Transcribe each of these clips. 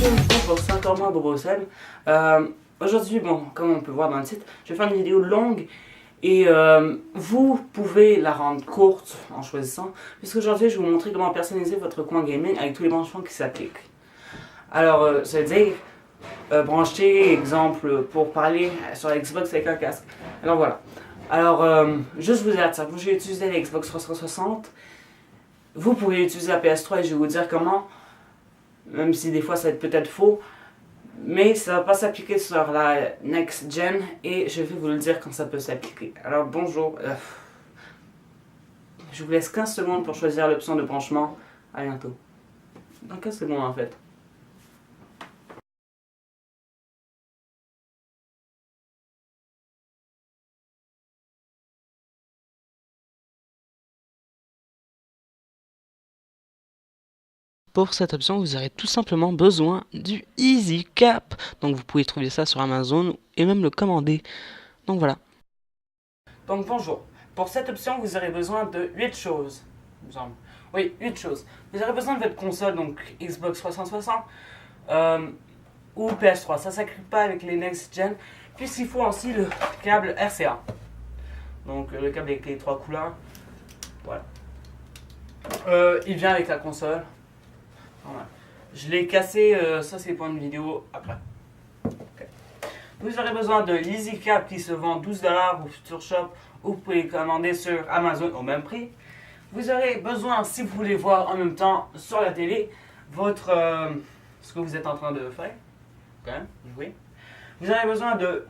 Bonjour, c'est encore moi, Bobo Seb. Aujourd'hui, bon, comme on peut voir dans le titre, je vais faire une vidéo longue et vous pouvez la rendre courte en choisissant, puisqu'aujourd'hui je vais vous montrer comment personnaliser votre coin gaming avec tous les branchements qui s'appliquent. Alors, ça veut dire brancher, exemple, pour parler sur la Xbox avec un casque. Alors voilà. Alors, juste vous dire ça, vous j'ai utilisé la Xbox 360, vous pouvez utiliser la PS3 et je vais vous dire comment. Même si des fois ça va être peut-être faux, mais ça va pas s'appliquer sur la next gen et je vais vous le dire quand ça peut s'appliquer. Alors bonjour, je vous laisse 15 secondes pour choisir l'option de branchement. À bientôt. Dans 15 secondes en fait. Pour cette option, vous aurez tout simplement besoin du EasyCap. Donc vous pouvez trouver ça sur Amazon et même le commander. Donc voilà. Donc bonjour, pour cette option vous aurez besoin de 8 choses. Oui, 8 choses. Vous aurez besoin de votre console, donc Xbox 360 ou PS3. Ça ne s'applique pas avec les next gen, puisqu'il faut aussi le câble RCA. Donc le câble avec les 3 couleurs. Voilà. Il vient avec la console. Voilà. Je l'ai cassé, ça c'est pour une vidéo après. Okay. Vous aurez besoin de l'EasyCap qui se vend 12$ au Future Shop ou vous pouvez le commander sur Amazon au même prix. Vous aurez besoin, si vous voulez voir en même temps sur la télé, votre ce que vous êtes en train de faire. Okay. Oui. Vous aurez besoin de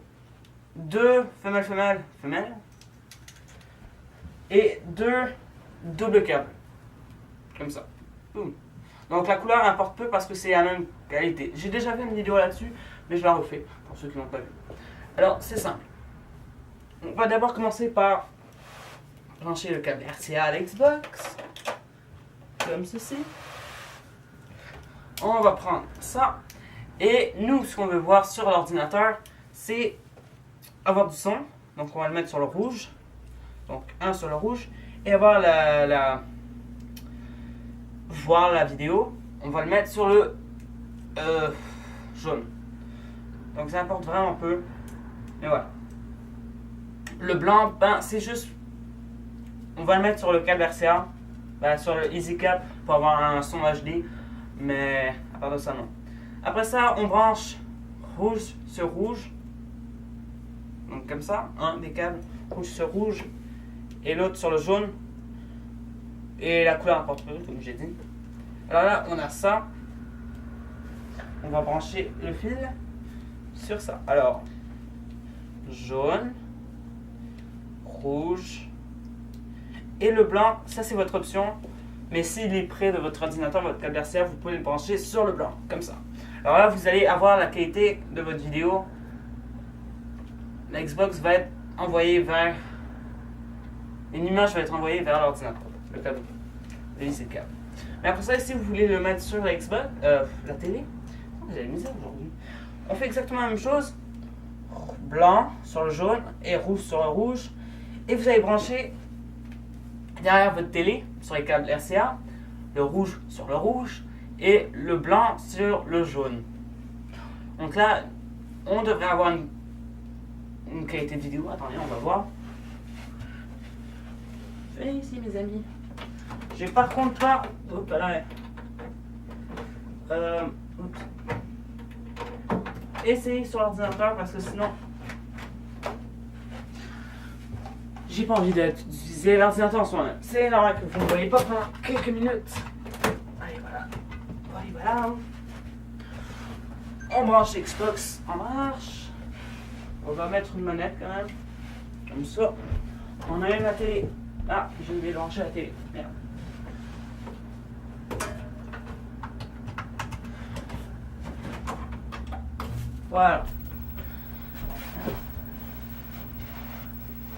2 femelles et 2 doubles câbles. Comme ça. Boum. Donc la couleur importe peu parce que c'est la même qualité. J'ai déjà fait une vidéo là-dessus, mais je la refais pour ceux qui n'ont pas vu. Alors c'est simple. On va d'abord commencer par brancher le câble RCA à la Xbox. Comme ceci. On va prendre ça. Et nous, ce qu'on veut voir sur l'ordinateur, c'est avoir du son. Donc on va le mettre sur le rouge. Donc un sur le rouge. Et avoir voir la vidéo, on va le mettre sur le jaune. Donc ça importe vraiment peu. Et voilà. Le blanc, ben c'est juste, on va le mettre sur le câble RCA, ben, sur le EasyCap pour avoir un son HD, mais à part de ça non. Après ça, on branche rouge sur rouge. Donc comme ça, un des câbles rouge sur rouge et l'autre sur le jaune. Et la couleur importe peu, comme j'ai dit. Alors là, on a ça. On va brancher le fil sur ça. Alors, jaune, rouge et le blanc, ça c'est votre option. Mais s'il est près de votre ordinateur, votre câble RCA, vous pouvez le brancher sur le blanc, comme ça. Alors là, vous allez avoir la qualité de votre vidéo. La Xbox va être envoyée vers... Une image va être envoyée vers l'ordinateur. Le câble, le EasyCap. Mais après ça, si vous voulez le mettre sur la Xbox, la télé, vous avez mis ça aujourd'hui. On fait exactement la même chose. Blanc sur le jaune et rouge sur le rouge. Et vous allez brancher derrière votre télé sur les câbles RCA, le rouge sur le rouge et le blanc sur le jaune. Donc là, on devrait avoir une qualité de vidéo. Attendez, on va voir. Venez ici, mes amis. J'ai par contre pas. Oups, là. Oups. Essayez sur l'ordinateur parce que sinon. J'ai pas envie d'utiliser l'ordinateur en soi-même. C'est normal que vous ne voyez pas pendant quelques minutes. Allez, voilà. Allez, voilà. On branche Xbox en marche. On va mettre une manette quand même. Comme ça. On allume la télé. Ah, je vais brancher la télé. Merde. Voilà.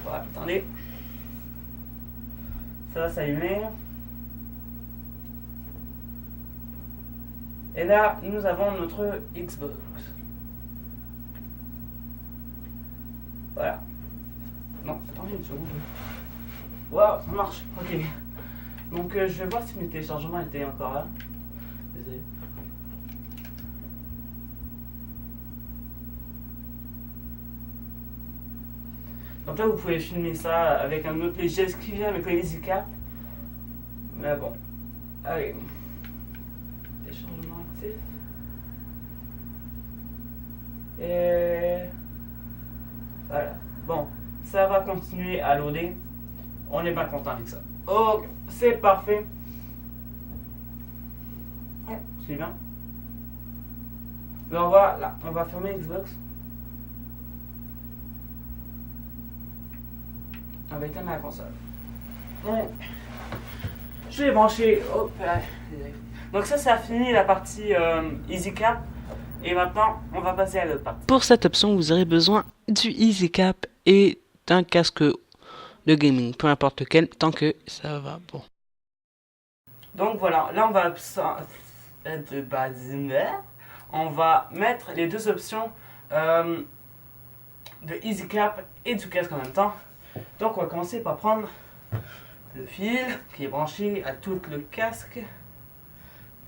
Voilà, attendez. Ça va s'allumer. Et là, nous avons notre Xbox. Voilà. Non, attendez une seconde. Waouh, ça marche. Ok. Donc je vais voir si mes téléchargements étaient encore là. Désolé. Donc là, vous pouvez filmer ça avec un autre logiciel qui vient avec le EasyCap. Mais bon, allez. Téléchargement actif. Et voilà. Bon, ça va continuer à loader. On n'est pas content avec ça. Oh, c'est parfait. Ouais, c'est bien. Mais on va fermer Xbox. On va éteindre la console. Donc, je vais brancher. Hop, donc ça a fini la partie EasyCap. Et maintenant, on va passer à l'autre partie. Pour cette option, vous aurez besoin du EasyCap et d'un casque de gaming, peu importe lequel, tant que ça va bon. Donc voilà, là on va mettre les deux options de EasyCap et du casque en même temps. Donc on va commencer par prendre le fil qui est branché à tout le casque.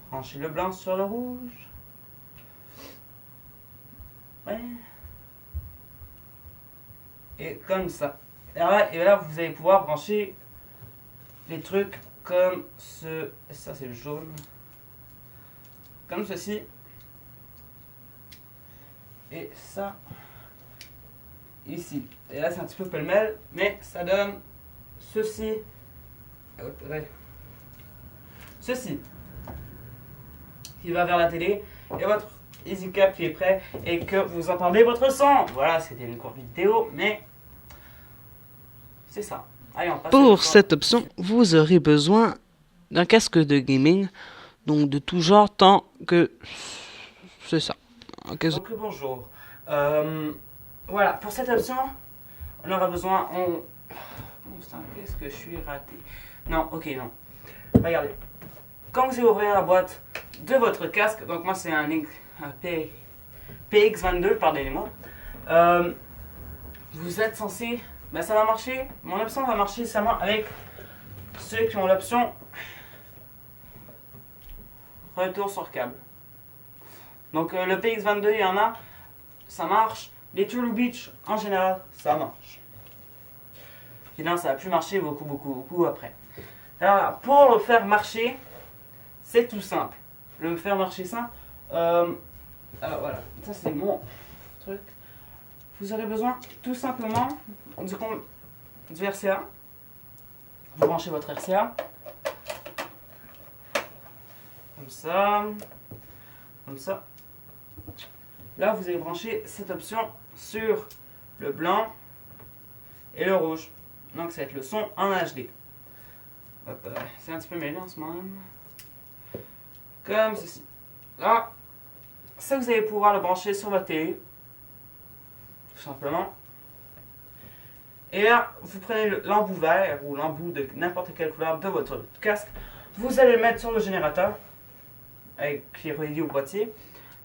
Brancher le blanc sur le rouge. Ouais. Et comme ça. Et là, vous allez pouvoir brancher les trucs comme ce. Ça, c'est le jaune. Comme ceci. Et ça. Ici. Et là, c'est un petit peu pêle-mêle. Mais ça donne ceci. Ceci. Qui va vers la télé. Et votre EasyCap qui est prêt. Et que vous entendez votre son. Voilà, c'était une courte vidéo. Mais c'est ça. Allez, on passe. Pour cette option, vous aurez besoin d'un casque de gaming, donc de tout genre, tant que c'est ça. Donc bonjour. Voilà, pour cette option, on aura besoin. Qu'est-ce que je suis raté? Non, ok, non. Regardez. Quand vous allez ouvrir la boîte de votre casque, donc moi c'est un PX22, pardonnez-moi. Vous êtes censé. Ben ça va marcher. Mon option va marcher seulement avec ceux qui ont l'option retour sur câble. Donc le PX22, il y en a, ça marche. Les Turtle Beach, en général, ça marche. Sinon, ça va plus marcher beaucoup après. Alors, pour le faire marcher, c'est tout simple. Le faire marcher simple, alors voilà, ça c'est mon truc. Vous aurez besoin tout simplement du RCA. Vous branchez votre RCA. Comme ça. Comme ça. Là, vous allez brancher cette option sur le blanc et le rouge. Donc, ça va être le son en HD. C'est un petit peu mêlé en ce moment. Comme ceci. Là, ça, vous allez pouvoir le brancher sur votre télé. Tout simplement. Et là, vous prenez l'embout vert ou l'embout de n'importe quelle couleur de votre casque. Vous allez le mettre sur le générateur qui est relié au boîtier.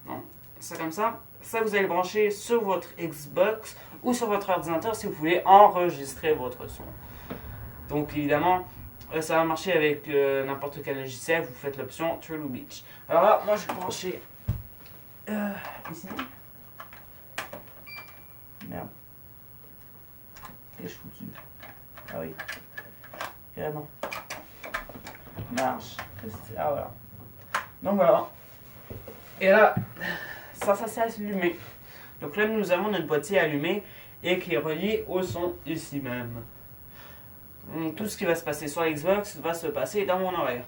Bon, ça comme ça. Ça, vous allez le brancher sur votre Xbox ou sur votre ordinateur si vous voulez enregistrer votre son. Donc, évidemment, ça va marcher avec n'importe quel logiciel. Vous faites l'option Turtle Beach. Alors là, moi, je vais brancher ici. Merde. Qu'est-ce que je fous dessus? Ah oui. Carrément. Marche. Ah voilà. Donc voilà. Et là, ça s'est allumé. Donc là, nous avons notre boîtier allumé et qui est relié au son ici même. Donc, tout ce qui va se passer sur Xbox va se passer dans mon oreille.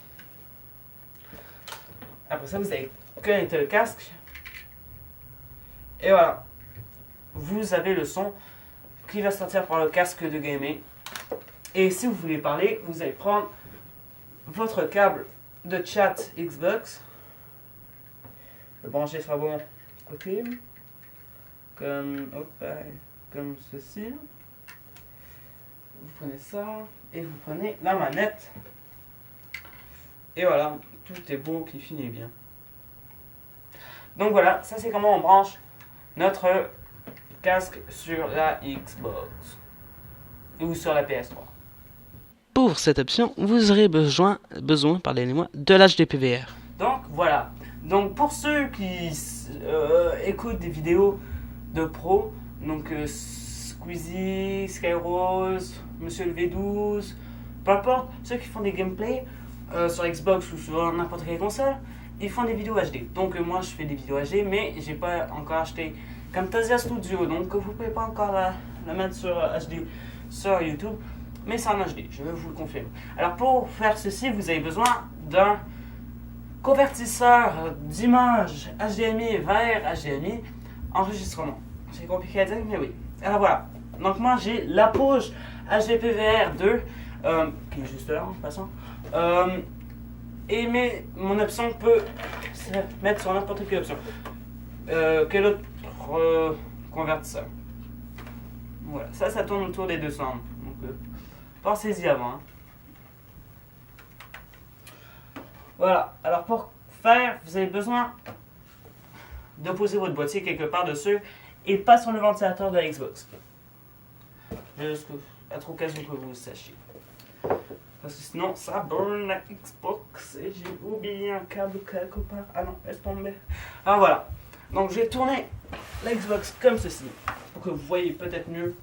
Après ça, vous allez connecter le casque. Et voilà. Vous avez le son qui va sortir par le casque de gaming. Et si vous voulez parler, vous allez prendre votre câble de chat Xbox. Le brancher sur le bon côté. Comme ceci. Vous prenez ça et vous prenez la manette. Et voilà, tout est beau qui finit bien. Donc voilà, ça c'est comment on branche notre casque sur la Xbox ou sur la PS3. Pour cette option, vous aurez besoin pardonnez-moi, de l'HDPVR. Donc voilà. Donc pour ceux qui écoutent des vidéos de pro, donc Squeezie, Skyrose, Monsieur le V12, peu importe, ceux qui font des gameplays sur Xbox ou sur n'importe quelle console, ils font des vidéos HD. Donc moi je fais des vidéos HD, mais j'ai pas encore acheté Camtasia Studio, donc vous pouvez pas encore la mettre sur HD sur YouTube, mais c'est en HD, je vous le confirme. Alors pour faire ceci, vous avez besoin d'un convertisseur d'image HDMI vers HDMI enregistrement. C'est compliqué à dire, mais oui. Alors voilà. Donc moi j'ai la poche HDPVR2 qui est juste là en passant. Et mon option peut se mettre sur n'importe quelle option. Quel autre convertisseur. Voilà, ça tourne autour des 200. Donc pensez-y avant. Hein. Voilà, alors pour faire, vous avez besoin de poser votre boîtier quelque part dessus et pas sur le ventilateur de la Xbox. Juste à trop occasion que vous le sachiez. Parce que sinon ça burn la Xbox et j'ai oublié un câble quelque part. Ah non, laisse tomber. Alors voilà, donc j'ai tourné la Xbox comme ceci pour que vous voyez peut-être mieux.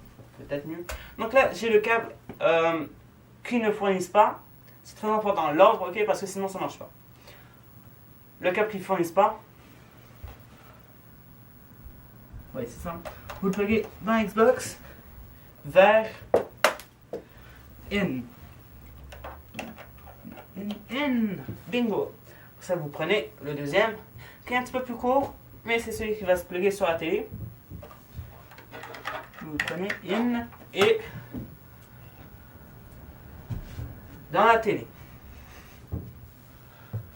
Donc là j'ai le câble qui ne fournisse pas. C'est très important l'ordre, ok, parce que sinon ça marche pas. Le câble qui ne fournisse pas. Oui, c'est ça. Vous le pluguez dans Xbox vers in. Bingo. Pour ça, vous prenez le deuxième, qui est un petit peu plus court, mais c'est celui qui va se plugger sur la télé. Vous prenez in et dans la télé.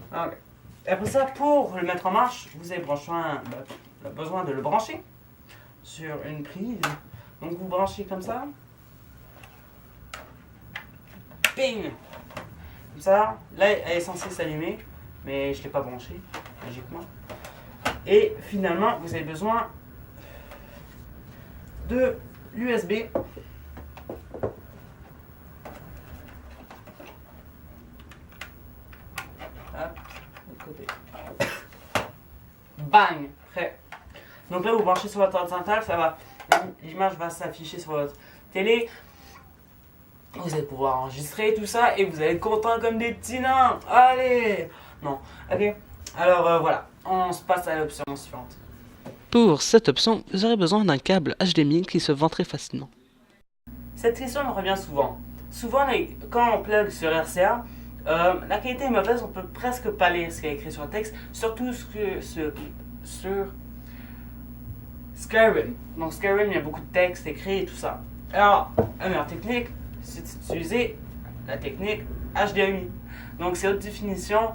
Okay. Après ça, pour le mettre en marche, vous avez besoin de le brancher sur une prise. Donc vous branchez comme ça. Ping! Comme ça. Là, elle est censée s'allumer, mais je ne l'ai pas branché, logiquement. Et finalement, vous avez besoin de l'USB. Bang! Prêt. Donc là, vous branchez sur votre ordinateur, l'image va s'afficher sur votre télé. Vous allez pouvoir enregistrer tout ça et vous allez être content comme des petits nains. Allez! Non. Ok. Alors voilà, on se passe à l'option suivante. Pour cette option, vous aurez besoin d'un câble HDMI qui se vend très facilement. Cette question me revient souvent. Quand on plug sur RCA, la qualité est mauvaise, on peut presque pas lire ce qui est écrit sur le texte, surtout sur Skyrim. Donc Skyrim, il y a beaucoup de texte écrit et tout ça. Alors, la meilleure technique, c'est d'utiliser la technique HDMI. Donc c'est haute définition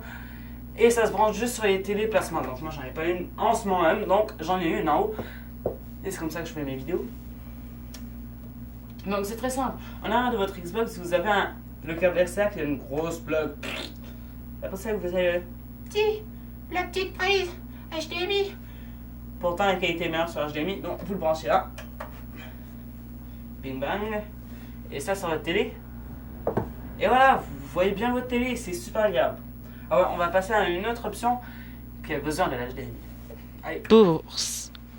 et ça se branche juste sur les télé plasma. Donc moi j'en ai pas une en ce moment même, donc j'en ai une en haut. Et c'est comme ça que je fais mes vidéos. Donc c'est très simple. En arrière de votre Xbox, vous avez le câble RCA qui a une grosse plug. Après ça, vous avez la petite prise HDMI. Pourtant, la qualité est meilleure sur HDMI, donc vous le branchez là. Bing bang. Et ça sur votre télé. Et voilà, vous voyez bien votre télé, c'est super agréable. Alors, on va passer à une autre option qui a besoin de l'HDMI. Allez. Pour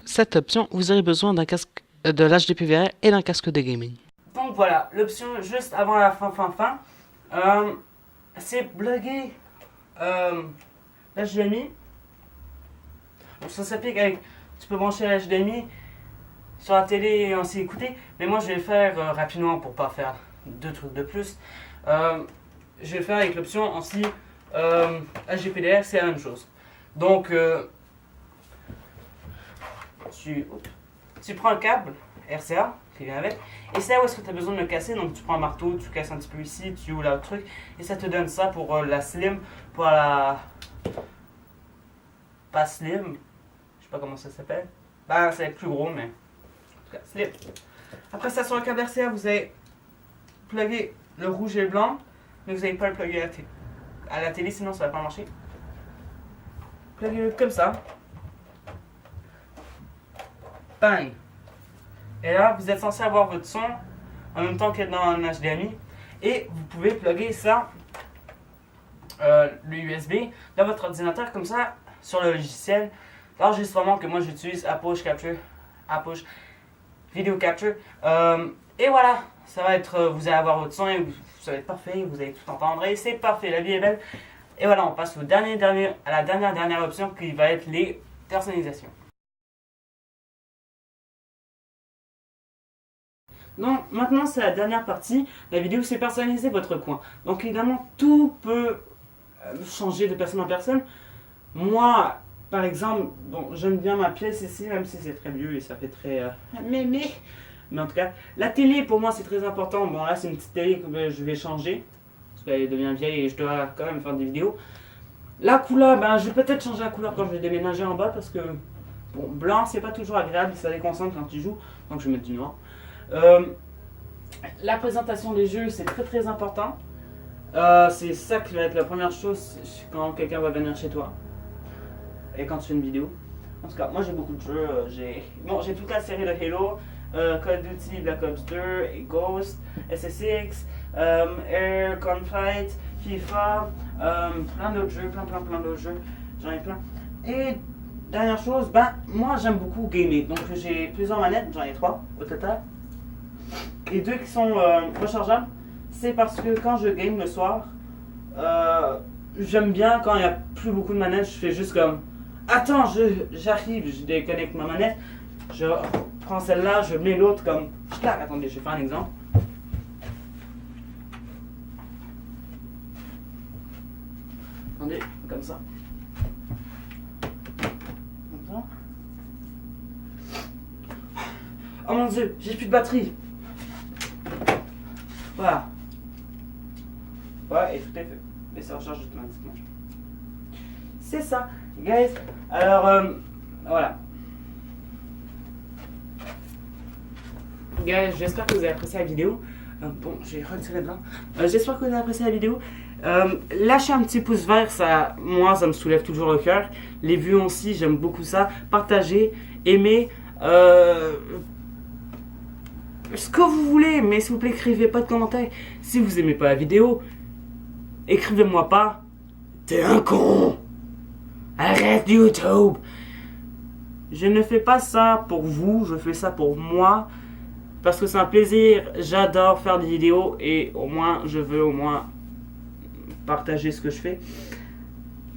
cette option, vous aurez besoin d'un casque de l'HDPVR et d'un casque de gaming. Donc voilà, l'option juste avant la fin, c'est plugger l'HDMI. Donc ça s'applique avec, tu peux brancher l'HDMI sur la télé et ainsi écouter, mais moi je vais le faire rapidement pour pas faire deux trucs de plus. Je vais le faire avec l'option aussi HDPDR, c'est la même chose. Donc tu prends un câble RCA qui vient avec, et c'est là où est-ce que tu as besoin de le casser. Donc tu prends un marteau, tu casses un petit peu ici, tu ouvres le truc, et ça te donne ça pour la slim, pour la... Pas slim, je sais pas comment ça s'appelle. Ben c'est plus gros, mais... En tout cas, slim. Après ça, sur le câble RCA, vous avez plugué le rouge et le blanc, mais vous n'allez pas le plugger à la télé, sinon ça va pas marcher. Pluguez-le comme ça. Bang! Et là, vous êtes censé avoir votre son en même temps qu'être dans un HDMI. Et vous pouvez plugger ça, le USB, dans votre ordinateur comme ça, sur le logiciel d'enregistrement que moi j'utilise, Approach Video Capture. Et voilà, ça va être, vous allez avoir votre son et ça va être parfait, vous allez tout entendre et c'est parfait, la vie est belle. Et voilà, on passe à la dernière option qui va être les personnalisations. Donc maintenant c'est la dernière partie de la vidéo, c'est personnaliser votre coin. Donc évidemment tout peut changer de personne en personne. Moi par exemple, bon, j'aime bien ma pièce ici, même si c'est très vieux et ça fait très mais en tout cas, la télé pour moi c'est très important. Bon là c'est une petite télé que je vais changer parce qu'elle devient vieille et je dois quand même faire des vidéos. La couleur, ben je vais peut-être changer la couleur quand je vais déménager en bas parce que bon, blanc c'est pas toujours agréable, ça déconcentre quand tu joues, donc je vais mettre du noir. La présentation des jeux c'est très très important. C'est ça qui va être la première chose quand quelqu'un va venir chez toi et quand tu fais une vidéo. En tout cas, moi j'ai beaucoup de jeux. J'ai toute la série de Halo, Call of Duty, Black Ops 2, Ghost, SSX, Air, Gunfight, FIFA, plein d'autres jeux, plein d'autres jeux. J'en ai plein. Et dernière chose, ben moi j'aime beaucoup gamer. Donc j'ai plusieurs manettes, j'en ai 3 au total. Et 2 qui sont rechargeables. C'est parce que quand je game le soir, j'aime bien quand il n'y a plus beaucoup de manettes, je fais juste comme attends, j'arrive, je déconnecte ma manette, je prends celle-là, je mets l'autre comme clac. Attendez, je vais faire un exemple. Attendez, comme ça. Comme ça. Oh mon dieu, j'ai plus de batterie. Voilà. Ouais, et tout est fait. Et ça recharge automatiquement. C'est ça, guys. Alors, voilà. Guys, j'espère que vous avez apprécié la vidéo. Bon, j'ai retiré blanc. J'espère que vous avez apprécié la vidéo. Lâchez un petit pouce vert, ça, moi, ça me soulève toujours le cœur. Les vues aussi, j'aime beaucoup ça. Partagez, aimez. Ce que vous voulez, mais s'il vous plaît, écrivez pas de commentaires. Si vous aimez pas la vidéo, écrivez-moi pas. T'es un con. Arrête YouTube. Je ne fais pas ça pour vous, je fais ça pour moi. Parce que c'est un plaisir, j'adore faire des vidéos et au moins, je veux au moins partager ce que je fais.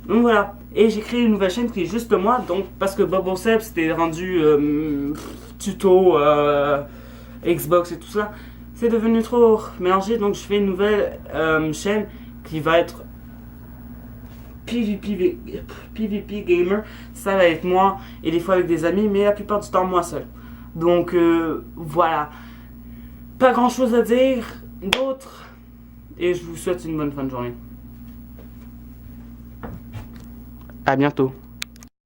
Donc voilà, et j'ai créé une nouvelle chaîne qui est juste moi, donc parce que Boboseb c'était rendu tuto, Xbox et tout ça, c'est devenu trop mélangé, donc je fais une nouvelle chaîne qui va être PvP Gamer. Ça va être moi et des fois avec des amis, mais la plupart du temps moi seul. Donc voilà, pas grand chose à dire d'autre et je vous souhaite une bonne fin de journée. À bientôt.